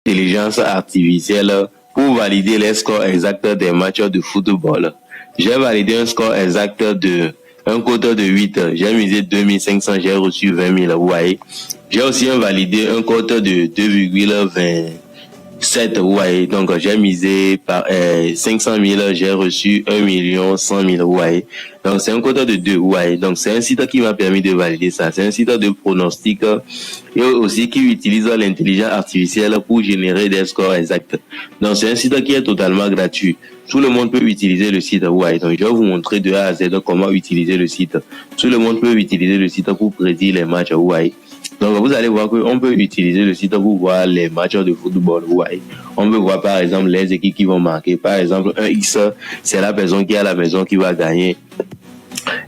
Intelligence artificielle pour valider les scores exacts des matchs de football. J'ai validé un score exact de un quota de 8. J'ai misé 2500, j'ai reçu 20 000. Vous voyez. J'ai aussi validé un quota de 2,27. Vous voyez. Donc, j'ai misé par 500 000, j'ai reçu 1 100 000. Vous voyez. Donc, c'est un quota de 2. Vous voyez. Donc, c'est un site qui m'a permis de valider ça. C'est un site de pronostic et aussi qui utilise l'intelligence artificielle pour générer des scores exacts. Donc, c'est un site qui est totalement gratuit. Tout le monde peut utiliser le site. Ouais. Donc, je vais vous montrer de A à Z comment utiliser le site. Tout le monde peut utiliser le site pour prédire les matchs. Ouais. Donc, vous allez voir qu'on peut utiliser le site pour voir les matchs de football. Ouais. On peut voir, par exemple, les équipes qui vont marquer. Par exemple, un X, c'est la personne qui est à la maison qui va gagner.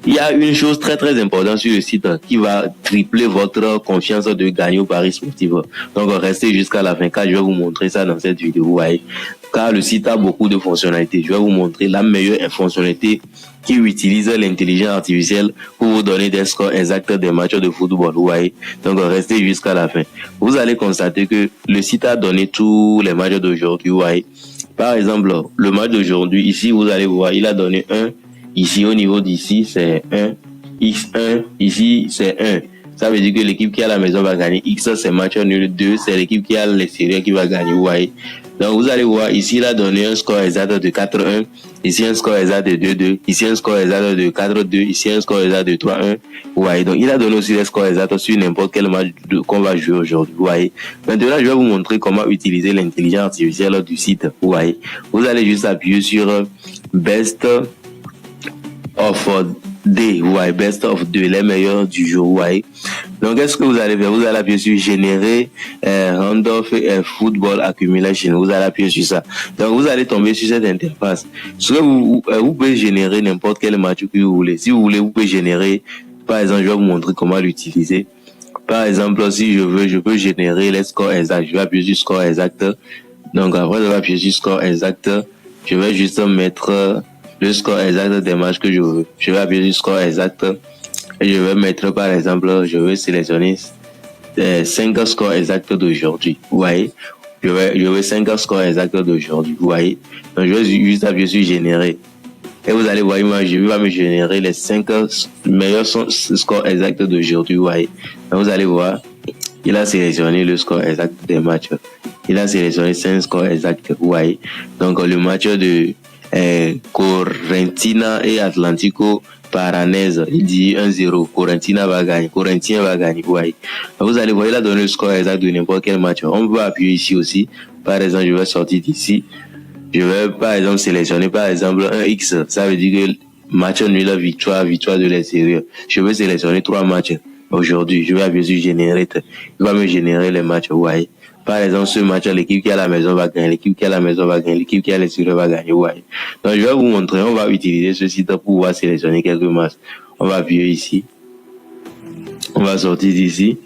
Il y a une chose très très importante sur le site qui va tripler votre confiance de gagner au pari sportif. Donc restez jusqu'à la fin car je vais vous montrer ça dans cette vidéo. Ouais. Car le site a beaucoup de fonctionnalités. Je vais vous montrer la meilleure fonctionnalité qui utilise l'intelligence artificielle pour vous donner des scores exacts des matchs de football. Ouais. Donc restez jusqu'à la fin. Vous allez constater que le site a donné tous les matchs d'aujourd'hui. Ouais. Par exemple, le match d'aujourd'hui, ici vous allez voir, il a donné un. Ici, au niveau d'ici, c'est 1. X1, ici, c'est 1. Ça veut dire que l'équipe qui est à la maison va gagner. X, c'est match nul. 2, c'est l'équipe qui est à l'extérieur qui va gagner. Ouais. Donc, vous allez voir, ici, il a donné un score exact de 4-1. Ici, un score exact de 2-2. Ici, un score exact de 4-2. Ici, un score exact de 3-1. Ouais. Donc, il a donné aussi des scores exacts sur n'importe quel match qu'on va jouer aujourd'hui. Ouais. Maintenant, je vais vous montrer comment utiliser l'intelligence artificielle du site. Ouais. Vous allez juste appuyer sur Best of D, ouais, best of 2, les meilleurs du jour, ouais. Donc, qu'est-ce que vous allez faire? Vous allez appuyer sur générer Randolph Football Accumulation. Vous allez appuyer sur ça. Donc, vous allez tomber sur cette interface. Soit vous pouvez générer n'importe quel match que vous voulez. Si vous voulez, vous pouvez générer, par exemple, je vais vous montrer comment l'utiliser. Par exemple, si je peux générer les scores exacts. Je vais appuyer sur score exact. Donc, après, je vais appuyer sur score exact. Je vais juste mettre le score exact des matchs que je veux. Je vais appuyer sur score exact et je vais mettre par exemple, je vais sélectionner 5 scores exacts d'aujourd'hui. Vous voyez, je vais 5 scores exacts d'aujourd'hui. Vous voyez, donc je vais juste appuyer sur générer. Et vous allez voir, il va me générer les 5 meilleurs scores exacts d'aujourd'hui. Vous voyez, donc vous allez voir, il a sélectionné le score exact des matchs. Il a sélectionné 5 scores exacts. Vous voyez, donc le match de Correntina et Atlantico Paranese, il dit 1-0, Correntina va gagner, Correntin va gagner, ouais. Vous allez voir, il a donné le score exact de n'importe quel match. On peut appuyer ici aussi. Par exemple, je vais sortir d'ici. Je vais par exemple sélectionner par exemple un X. Ça veut dire que match nul, victoire de l'extérieur. Je vais sélectionner 3 matchs aujourd'hui. Je vais appuyer sur Generate. Il va me générer les matchs, ouais. Par exemple, ce match, l'équipe qui est à la maison va gagner, l'équipe qui est à la maison va gagner, l'équipe qui est à l'extérieur va gagner. Ouais. Donc, je vais vous montrer, on va utiliser ce site pour pouvoir sélectionner quelques matchs. On va appuyer ici. On va sortir d'ici.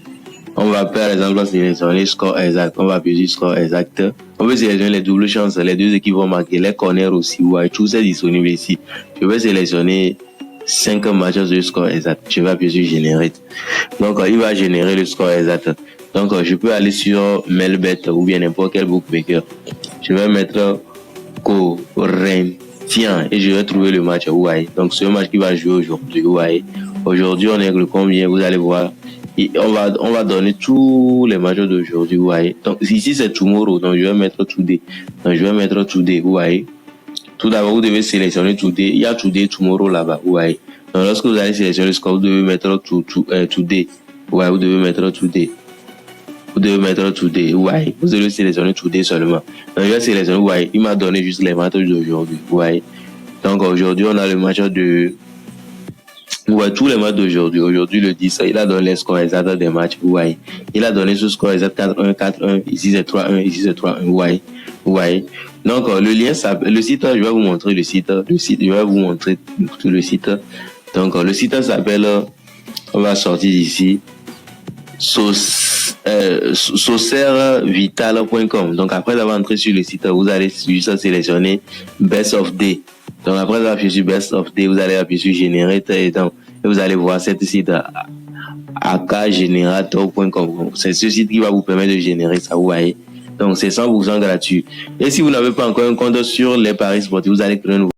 On va par exemple sélectionner score exact. On va appuyer sur score exact. On peut sélectionner les doubles chances. Les deux équipes vont marquer. Les corners aussi. Ouais. Tout ça est disponible ici. Je vais sélectionner 5 matchs de score exact. Je vais appuyer sur Generate. Donc, il va générer le score exact. Donc, je peux aller sur Melbet ou bien n'importe quel bookmaker. Je vais mettre Corinthians et je vais trouver le match. Ouais. Donc, c'est un match qui va jouer aujourd'hui. Ouais. Aujourd'hui, on est le combien? Vous allez voir. Et on va donner tous les matchs d'aujourd'hui. Ouais. Donc, ici, c'est tomorrow. Donc, je vais mettre today. Donc, je vais mettre today. Ouais. Tout d'abord, vous devez sélectionner today. Il y a today, tomorrow là-bas. Ouais. Donc, lorsque vous allez sélectionner le score, vous devez mettre today. Ouais, vous devez mettre today. Vous devez mettre today, ouais. Vous devez sélectionner today seulement. Donc, je vais sélectionner, ouais. Il m'a donné juste les matchs d'aujourd'hui, ouais. Donc, aujourd'hui, on a le match de, ouais, tous les matchs d'aujourd'hui. Aujourd'hui, le 10, il a donné les scores exacts des matchs, ouais. Il a donné ce score exact 4-1, 4-1. Ici, c'est 3-1, ici, c'est 3-1, ouais. Ouais. Donc, le lien, le site, je vais vous montrer le site, je vais vous montrer tout le site. Donc, le site s'appelle, on va sortir d'ici, saucervital.com. Donc après avoir entré sur le site, vous allez juste sélectionner Best of Day. Donc après avoir appuyé sur Best of Day, vous allez appuyer sur Generate et vous allez voir cet site akgenerator.com. C'est ce site qui va vous permettre de générer ça, vous voyez. Donc, c'est 100% gratuit. Et si vous n'avez pas encore un compte sur les paris sportifs, vous allez créer un nouveau